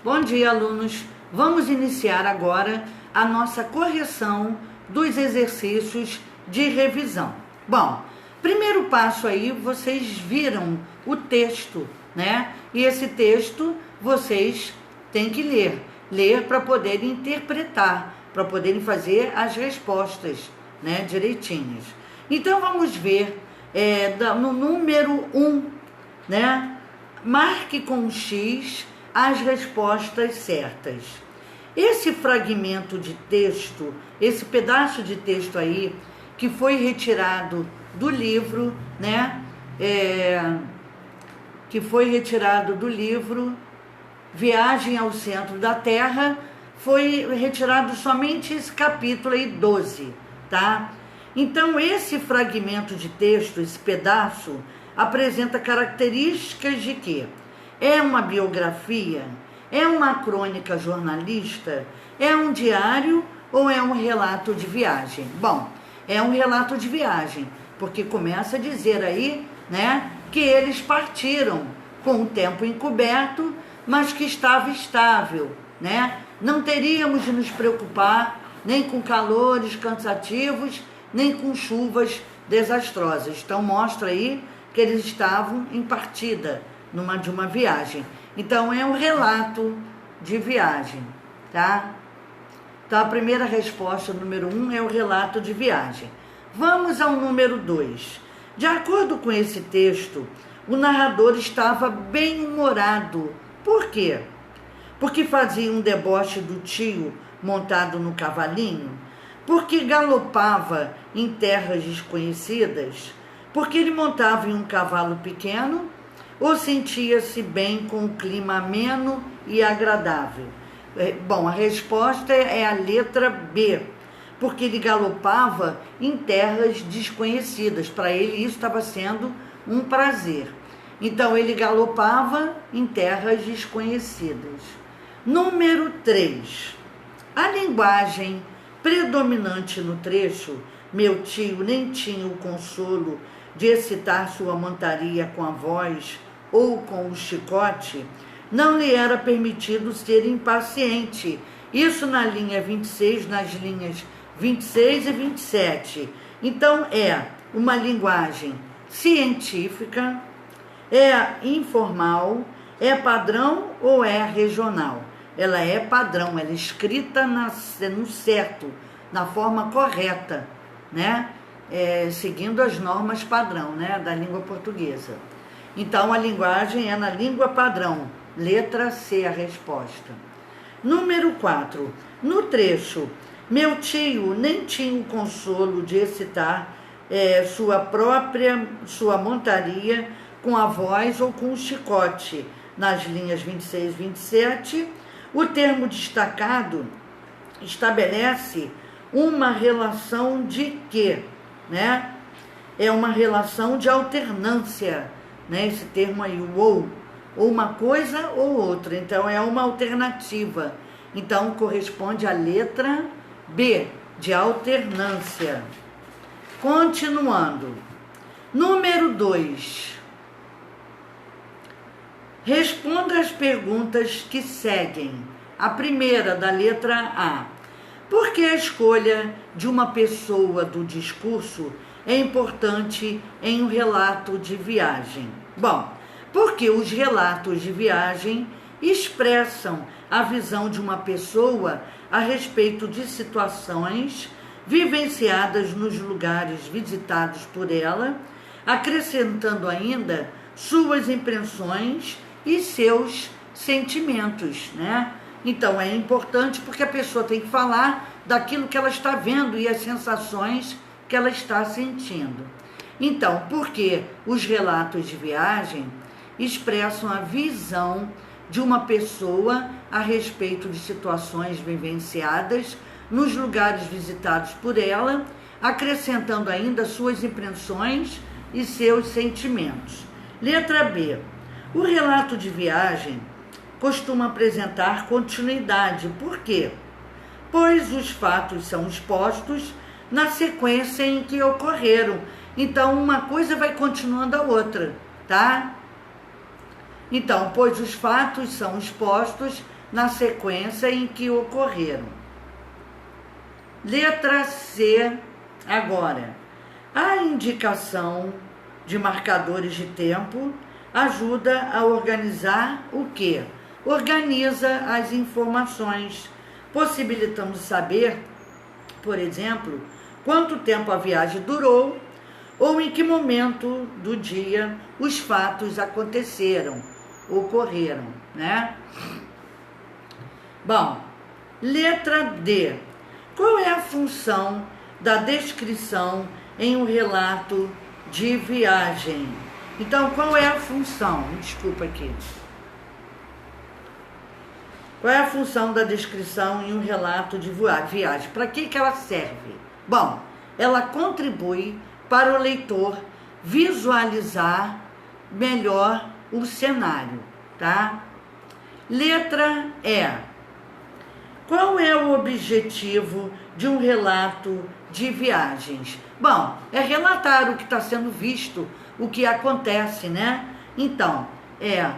Bom dia, alunos! Vamos iniciar agora a nossa correção dos exercícios de revisão. Bom, primeiro passo aí, vocês viram o texto, né? E esse texto vocês têm que ler para poderem interpretar, para poderem fazer as respostas, né, direitinhas. Então vamos ver no número 1, né? Marque com um X as respostas certas. Esse fragmento de texto, esse pedaço de texto aí, que foi retirado do livro, né? Que foi retirado do livro Viagem ao Centro da Terra, foi retirado somente esse capítulo aí, 12, tá? Então, esse fragmento de texto, esse pedaço, apresenta características de quê? É uma biografia? É uma crônica jornalista? É um diário ou é um relato de viagem? Bom, é um relato de viagem, porque começa a dizer aí, né, que eles partiram com o tempo encoberto, mas que estava estável, né? Não teríamos de nos preocupar nem com calores cansativos, nem com chuvas desastrosas. Então mostra aí que eles estavam em partida de uma viagem. Então é um relato de viagem, tá? Então a primeira resposta, número 1, é o relato de viagem. Vamos ao número 2. De acordo com esse texto, o narrador estava bem-humorado. Por quê? Porque fazia um deboche do tio montado no cavalinho? Porque galopava em terras desconhecidas? Porque ele montava em um cavalo pequeno? Ou sentia-se bem com o clima ameno e agradável? Bom, a resposta é a letra B, porque ele galopava em terras desconhecidas. Para ele isso estava sendo um prazer. Então ele galopava em terras desconhecidas. Número 3. A linguagem predominante no trecho, meu tio nem tinha o consolo de excitar sua montaria com a voz ou com o chicote, não lhe era permitido ser impaciente. Isso na linha 26, nas linhas 26 e 27. Então é uma linguagem científica, é informal, é padrão ou é regional? Ela é padrão, ela é escrita no certo, na forma correta, né? Seguindo as normas padrão, né, da língua portuguesa. Então, a linguagem é na língua padrão. Letra C, a resposta. Número 4. No trecho, meu tio nem tinha o consolo de excitar sua montaria com a voz ou com o chicote. Nas linhas 26 e 27, o termo destacado estabelece uma relação de quê? Né? É uma relação de alternância, né? Esse termo aí, o ou uma coisa ou outra, então é uma alternativa. Então corresponde à letra B, de alternância. Continuando. Número 2. Responda as perguntas que seguem. A primeira, da letra A. Por que a escolha de uma pessoa do discurso é importante em um relato de viagem? Bom, porque os relatos de viagem expressam a visão de uma pessoa a respeito de situações vivenciadas nos lugares visitados por ela, acrescentando ainda suas impressões e seus sentimentos, né? Então é importante porque a pessoa tem que falar daquilo que ela está vendo e as sensações que ela está sentindo. Então, porque os relatos de viagem expressam a visão de uma pessoa a respeito de situações vivenciadas nos lugares visitados por ela, acrescentando ainda suas impressões e seus sentimentos. Letra B. O relato de viagem costuma apresentar continuidade. Por quê? Pois os fatos são expostos na sequência em que ocorreram. Então, uma coisa vai continuando a outra, tá? Então, pois os fatos são expostos na sequência em que ocorreram. Letra C, agora. A indicação de marcadores de tempo ajuda a organizar o quê? Organiza as informações, possibilitando saber, por exemplo, quanto tempo a viagem durou ou em que momento do dia os fatos aconteceram, ocorreram, né? Bom, letra D. Qual é a função da descrição em um relato de viagem? Então, qual é a função? Desculpa aqui. Qual é a função da descrição em um relato de viagem? Para que ela serve? Bom, ela contribui para o leitor visualizar melhor o cenário, tá? Letra E. Qual é o objetivo de um relato de viagens? Bom, é relatar o que está sendo visto, o que acontece, né? Então, é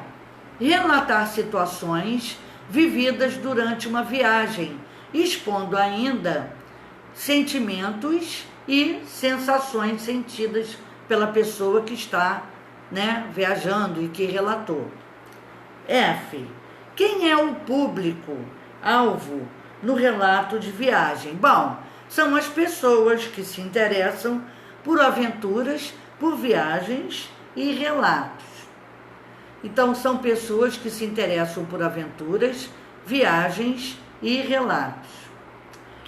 relatar situações vividas durante uma viagem, expondo ainda sentimentos e sensações sentidas pela pessoa que está, né, viajando e que relatou. F. Quem é o público-alvo no relato de viagem? Bom, são as pessoas que se interessam por aventuras, por viagens e relatos. Então, são pessoas que se interessam por aventuras, viagens e relatos.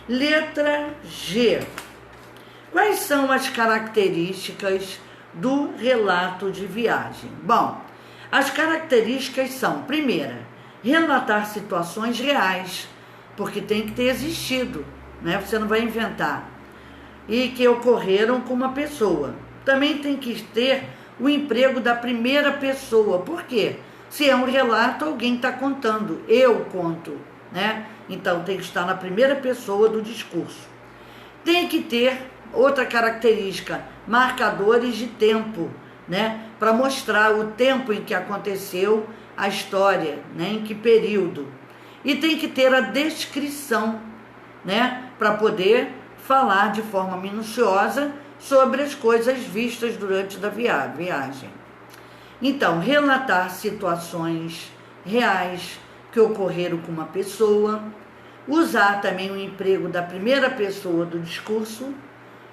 Letra G. Quais são as características do relato de viagem? Bom, as características são, primeira, relatar situações reais, porque tem que ter existido, né? Você não vai inventar. E que ocorreram com uma pessoa. Também tem que ter o emprego da primeira pessoa. Por quê? Se é um relato, alguém está contando. Eu conto, né? Então tem que estar na primeira pessoa do discurso. Tem que ter outra característica, marcadores de tempo, né? Para mostrar o tempo em que aconteceu a história, né? Em que período. E tem que ter a descrição, né? Para poder falar de forma minuciosa sobre as coisas vistas durante a viagem. Então, relatar situações reais que ocorreram com uma pessoa, usar também o emprego da primeira pessoa do discurso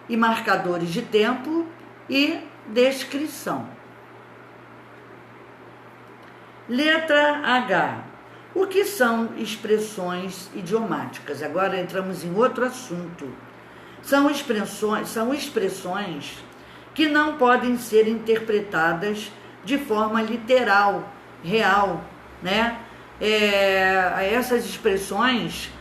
e marcadores de tempo e descrição. Letra H. O que são expressões idiomáticas? Agora entramos em outro assunto. São expressões que não podem ser interpretadas de forma literal, real, né? Essas expressões,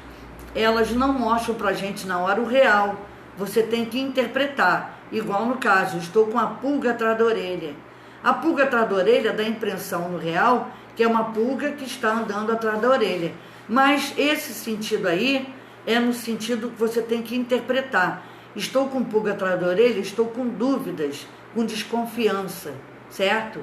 elas não mostram pra gente na hora o real. Você tem que interpretar. Igual no caso, estou com a pulga atrás da orelha. A pulga atrás da orelha dá a impressão no real que é uma pulga que está andando atrás da orelha. Mas esse sentido aí é no sentido que você tem que interpretar. Estou com pulga atrás da orelha, estou com dúvidas, com desconfiança, certo?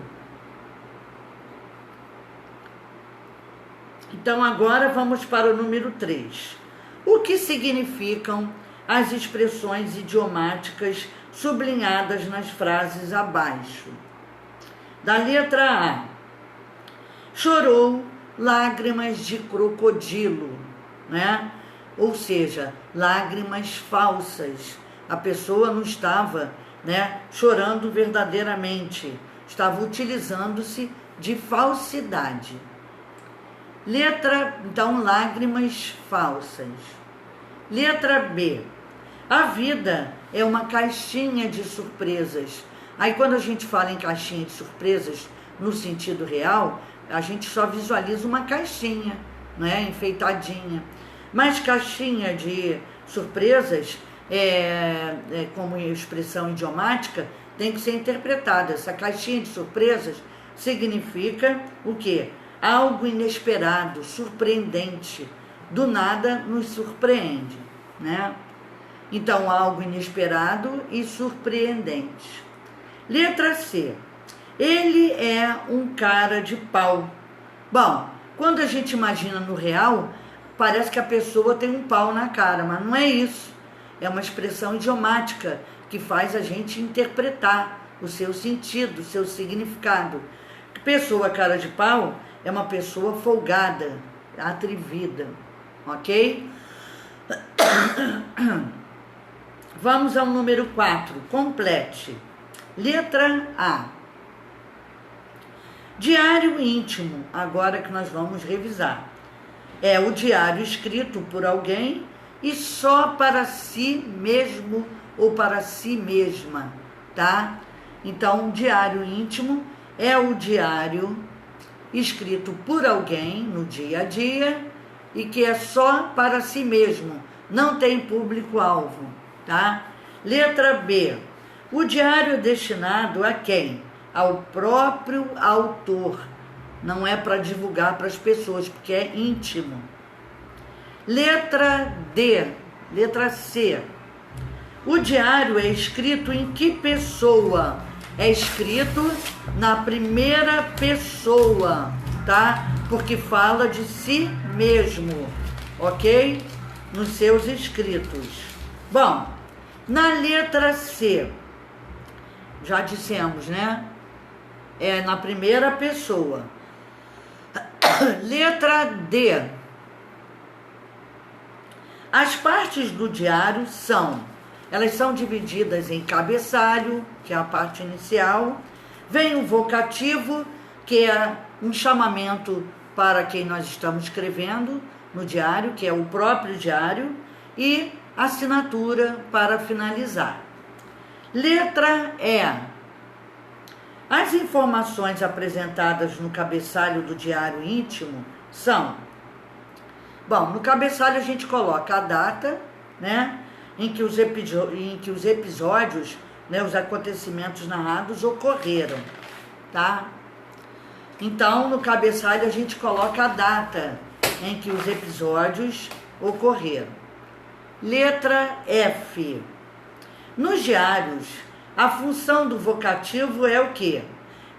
Então agora vamos para o número 3. O que significam as expressões idiomáticas sublinhadas nas frases abaixo? Da letra A. Chorou lágrimas de crocodilo, né? Ou seja, lágrimas falsas. A pessoa não estava, né, chorando verdadeiramente, estava utilizando-se de falsidade. Então, lágrimas falsas. Letra B. A vida é uma caixinha de surpresas. Aí, quando a gente fala em caixinha de surpresas, no sentido real, a gente só visualiza uma caixinha, né, enfeitadinha. Mas caixinha de surpresas, como expressão idiomática, tem que ser interpretada. Essa caixinha de surpresas significa o quê? Algo inesperado, surpreendente. Do nada nos surpreende, né? Então, algo inesperado e surpreendente. Letra C. Ele é um cara de pau. Bom, Quando a gente imagina no real, parece que a pessoa tem um pau na cara, mas não é isso. É uma expressão idiomática que faz a gente interpretar o seu sentido, o seu significado. Pessoa cara de pau é uma pessoa folgada, atrevida, ok? Vamos ao número 4, complete. Letra A. Diário íntimo, agora que nós vamos revisar. É o diário escrito por alguém e só para si mesmo ou para si mesma, tá? Então, o diário íntimo é o diário escrito por alguém no dia a dia e que é só para si mesmo, não tem público-alvo, tá? Letra B. O diário é destinado a quem? Ao próprio autor. Não é para divulgar para as pessoas, porque é íntimo. Letra D. Letra C. O diário é escrito em que pessoa? É escrito na primeira pessoa, tá? Porque fala de si mesmo, ok? Nos seus escritos. Bom, na letra C, já dissemos, né? É na primeira pessoa. Letra D. As partes do diário elas são divididas em cabeçalho, que é a parte inicial, vem o vocativo, que é um chamamento para quem nós estamos escrevendo no diário, que é o próprio diário, e assinatura para finalizar. Letra E. As informações apresentadas no cabeçalho do diário íntimo são... Bom, no cabeçalho a gente coloca a data, né, em que os episódios, né, os acontecimentos narrados ocorreram, tá? Então, no cabeçalho a gente coloca a data em que os episódios ocorreram. Letra F. Nos diários, a função do vocativo é o quê?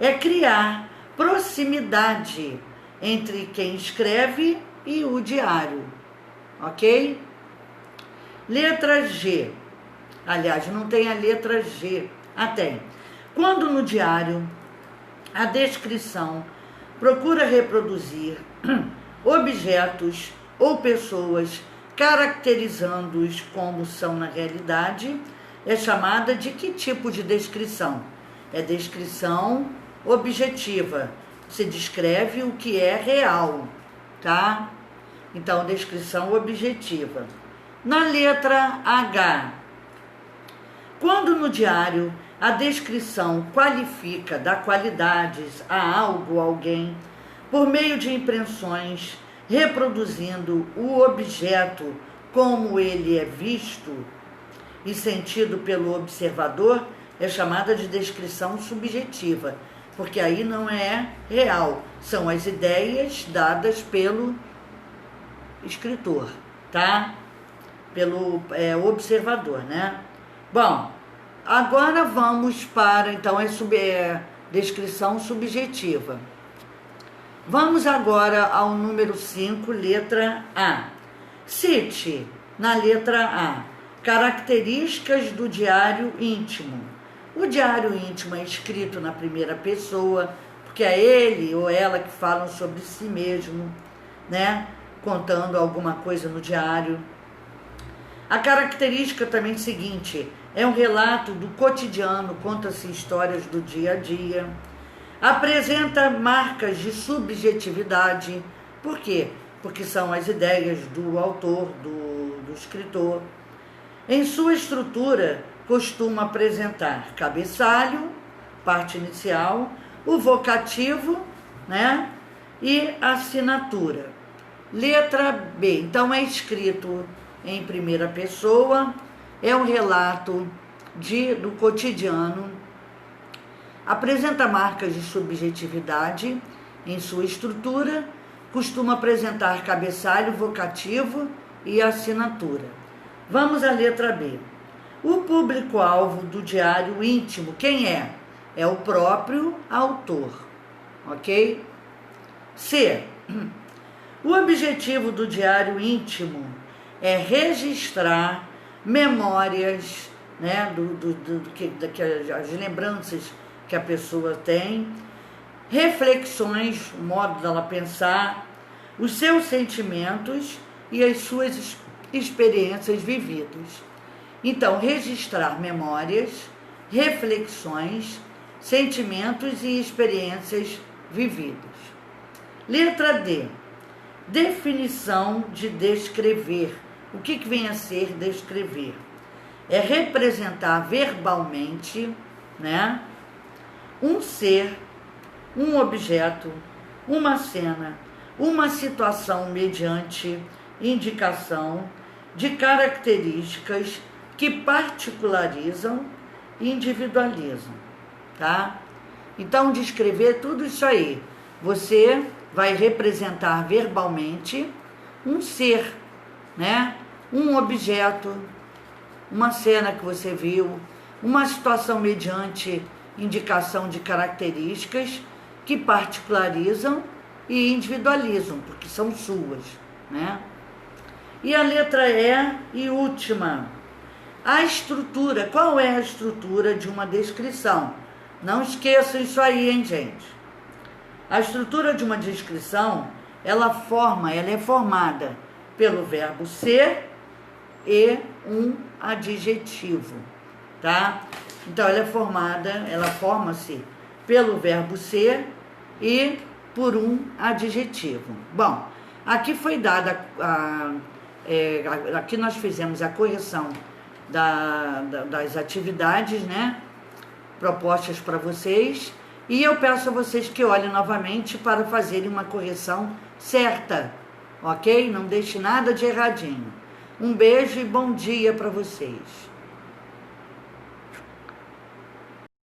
É criar proximidade entre quem escreve e o diário, ok? Letra G. Aliás, não tem a letra G. Tem. Quando no diário a descrição procura reproduzir objetos ou pessoas caracterizando-os como são na realidade, é chamada de que tipo de descrição? É descrição objetiva. Se descreve o que é real, tá? Então, descrição objetiva. Na letra H, quando no diário a descrição qualifica, dá qualidades a algo, alguém, por meio de impressões, reproduzindo o objeto como ele é visto e sentido pelo observador, é chamada de descrição subjetiva, porque aí não é real, são as ideias dadas pelo escritor, tá? Pelo observador, né? Bom, agora vamos para, então, descrição subjetiva. Vamos agora ao número 5, letra A. Cite, na letra A, características do diário íntimo. O diário íntimo é escrito na primeira pessoa, porque é ele ou ela que falam sobre si mesmo, né? Contando alguma coisa no diário. A característica também seguinte, é um relato do cotidiano, conta-se histórias do dia a dia. Apresenta marcas de subjetividade. Por quê? Porque são as ideias do autor, do escritor. Em sua estrutura, costuma apresentar cabeçalho, parte inicial, o vocativo, né? E assinatura. Letra B. Então, é escrito em primeira pessoa, é um relato do cotidiano, apresenta marcas de subjetividade em sua estrutura, costuma apresentar cabeçalho, vocativo e assinatura. Vamos à letra B. O público-alvo do diário íntimo, quem é? É o próprio autor, ok? C. O objetivo do diário íntimo é registrar memórias, né, as lembranças que a pessoa tem, reflexões, o modo dela pensar, os seus sentimentos e as suas experiências vividas. Então, registrar memórias, reflexões, sentimentos e experiências vividas. Letra D. Definição de descrever. O que vem a ser descrever? É representar verbalmente, né, um ser, um objeto, uma cena, uma situação mediante indicação de características que particularizam e individualizam, tá? Então, descrever tudo isso aí. Você vai representar verbalmente um ser, né? Um objeto, uma cena que você viu, uma situação mediante indicação de características que particularizam e individualizam, porque são suas, né? E a letra E e última, a estrutura. Qual é a estrutura de uma descrição? Não esqueçam isso aí, hein, gente? A estrutura de uma descrição, ela é formada pelo verbo ser e um adjetivo, tá? Então, ela forma-se pelo verbo ser e por um adjetivo. Bom, aqui foi dada aqui nós fizemos a correção das atividades, né, propostas para vocês, e eu peço a vocês que olhem novamente para fazerem uma correção certa, ok? Não deixe nada de erradinho. Um beijo e bom dia para vocês.